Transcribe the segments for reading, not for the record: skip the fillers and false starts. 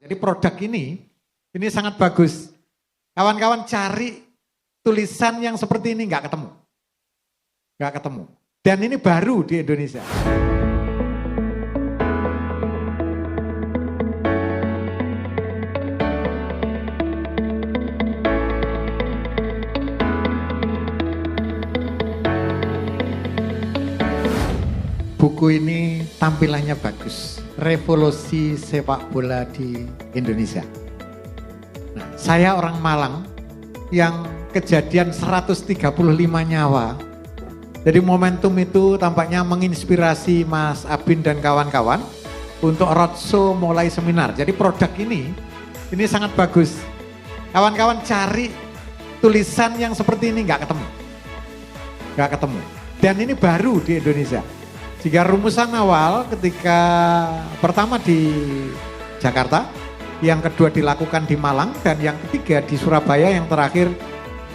Jadi produk ini sangat bagus. Kawan-kawan cari tulisan yang seperti ini nggak ketemu. Nggak ketemu. Dan ini baru di Indonesia. Buku ini tampilannya bagus. Revolusi sepak bola di Indonesia. Nah, saya orang Malang yang kejadian 135 nyawa. Jadi momentum itu tampaknya menginspirasi Mas Abin dan kawan-kawan untuk roadshow mulai seminar. Jadi produk ini sangat bagus. Kawan-kawan cari tulisan yang seperti ini nggak ketemu. Nggak ketemu. Dan ini baru di Indonesia. Jika rumusan awal ketika pertama di Jakarta, yang kedua dilakukan di Malang, dan yang ketiga di Surabaya, yang terakhir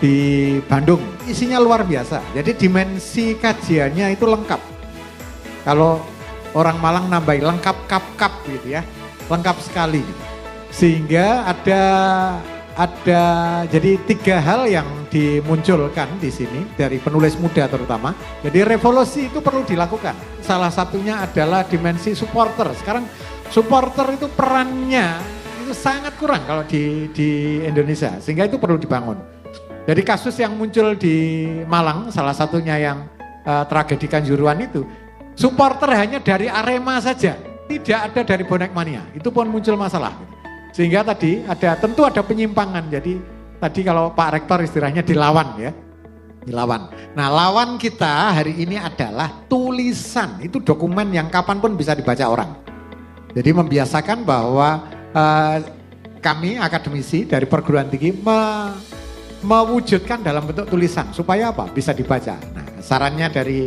di Bandung. Isinya luar biasa, jadi dimensi kajiannya itu lengkap. Kalau orang Malang nambahin lengkap kap gitu ya, lengkap sekali gitu. Sehingga ada jadi 3 hal yang dimunculkan di sini dari penulis muda terutama. Jadi revolusi itu perlu dilakukan. Salah satunya adalah dimensi supporter. Sekarang supporter itu perannya itu sangat kurang kalau di Indonesia, sehingga itu perlu dibangun. Jadi kasus yang muncul di Malang, salah satunya yang tragedi Kanjuruhan itu, supporter hanya dari Arema saja, tidak ada dari Bonek Mania. Itu pun muncul masalah. Sehingga tadi tentu ada penyimpangan. Jadi tadi kalau Pak Rektor istilahnya dilawan ya. Dilawan. Nah, lawan kita hari ini adalah tulisan. Itu dokumen yang kapanpun bisa dibaca orang. Jadi membiasakan bahwa kami akademisi dari perguruan tinggi mewujudkan dalam bentuk tulisan supaya apa? Bisa dibaca. Nah, sarannya dari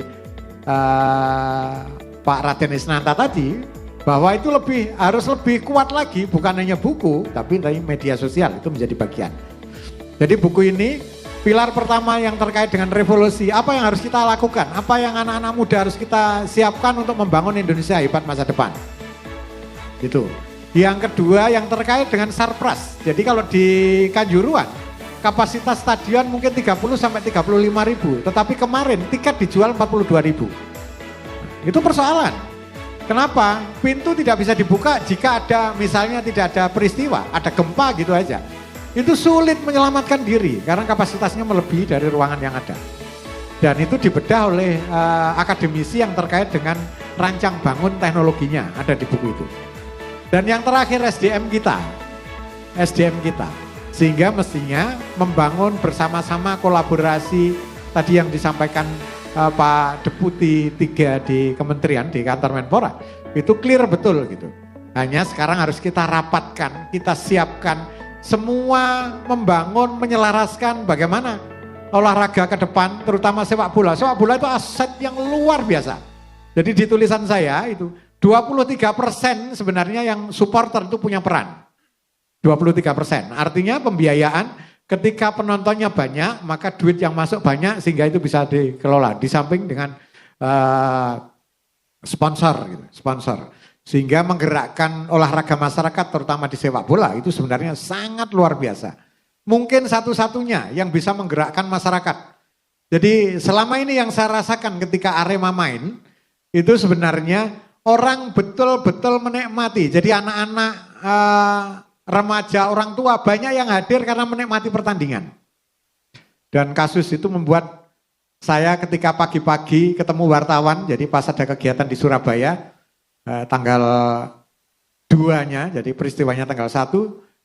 Pak Raden Isnanta tadi bahwa itu harus lebih kuat lagi, bukan hanya buku, tapi dari media sosial itu menjadi bagian. Jadi buku ini pilar pertama yang terkait dengan revolusi, apa yang harus kita lakukan, apa yang anak-anak muda harus kita siapkan untuk membangun Indonesia hebat masa depan. Itu. Yang kedua yang terkait dengan Sarpras. Jadi kalau di Kanjuruhan kapasitas stadion mungkin 30 sampai 35 ribu, tetapi kemarin tiket dijual 42 ribu. Itu persoalan. Kenapa? Pintu tidak bisa dibuka jika ada misalnya tidak ada peristiwa, ada gempa gitu aja. Itu sulit menyelamatkan diri karena kapasitasnya melebihi dari ruangan yang ada. Dan itu dibedah oleh akademisi yang terkait dengan rancang bangun teknologinya, ada di buku itu. Dan yang terakhir SDM kita. Sehingga mestinya membangun bersama-sama kolaborasi tadi yang disampaikan Pak Deputi 3 di Kementerian, di kantor Menpora, itu clear betul gitu. Hanya sekarang harus kita rapatkan, kita siapkan semua, membangun, menyelaraskan bagaimana olahraga ke depan, terutama sepak bola. Sepak bola itu aset yang luar biasa. Jadi di tulisan saya itu 23% sebenarnya yang supporter itu punya peran. 23%, artinya pembiayaan. Ketika penontonnya banyak, maka duit yang masuk banyak sehingga itu bisa dikelola. Di samping dengan sponsor, sehingga menggerakkan olahraga masyarakat, terutama di sepak bola itu sebenarnya sangat luar biasa. Mungkin satu-satunya yang bisa menggerakkan masyarakat. Jadi selama ini yang saya rasakan ketika Arema main itu sebenarnya orang betul-betul menikmati. Jadi anak-anak remaja, orang tua banyak yang hadir karena menikmati pertandingan. Dan kasus itu membuat saya ketika pagi-pagi ketemu wartawan, jadi pas ada kegiatan di Surabaya, tanggal 2-nya, jadi peristiwanya tanggal 1,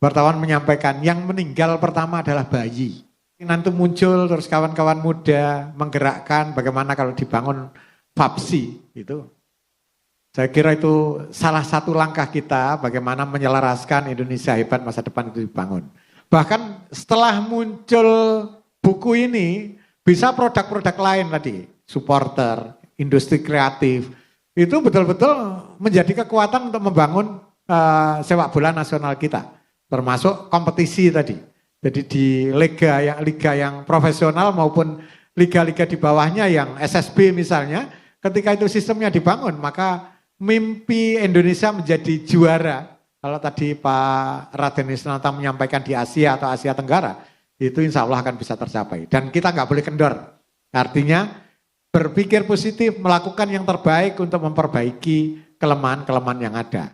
wartawan menyampaikan yang meninggal pertama adalah bayi. Nanti muncul terus kawan-kawan muda menggerakkan bagaimana kalau dibangun FAPSI itu. Saya kira itu salah satu langkah kita bagaimana menyelaraskan Indonesia hebat masa depan itu dibangun. Bahkan setelah muncul buku ini, bisa produk-produk lain tadi, supporter, industri kreatif, itu betul-betul menjadi kekuatan untuk membangun sepak bola nasional kita. Termasuk kompetisi tadi. Jadi di liga yang profesional maupun liga-liga di bawahnya yang SSB misalnya, ketika itu sistemnya dibangun, maka mimpi Indonesia menjadi juara Kalau tadi Pak Raden Isnanta menyampaikan di Asia atau Asia Tenggara, itu insya Allah akan bisa tercapai. Dan kita nggak boleh kendor. Artinya berpikir positif, melakukan yang terbaik untuk memperbaiki kelemahan-kelemahan yang ada.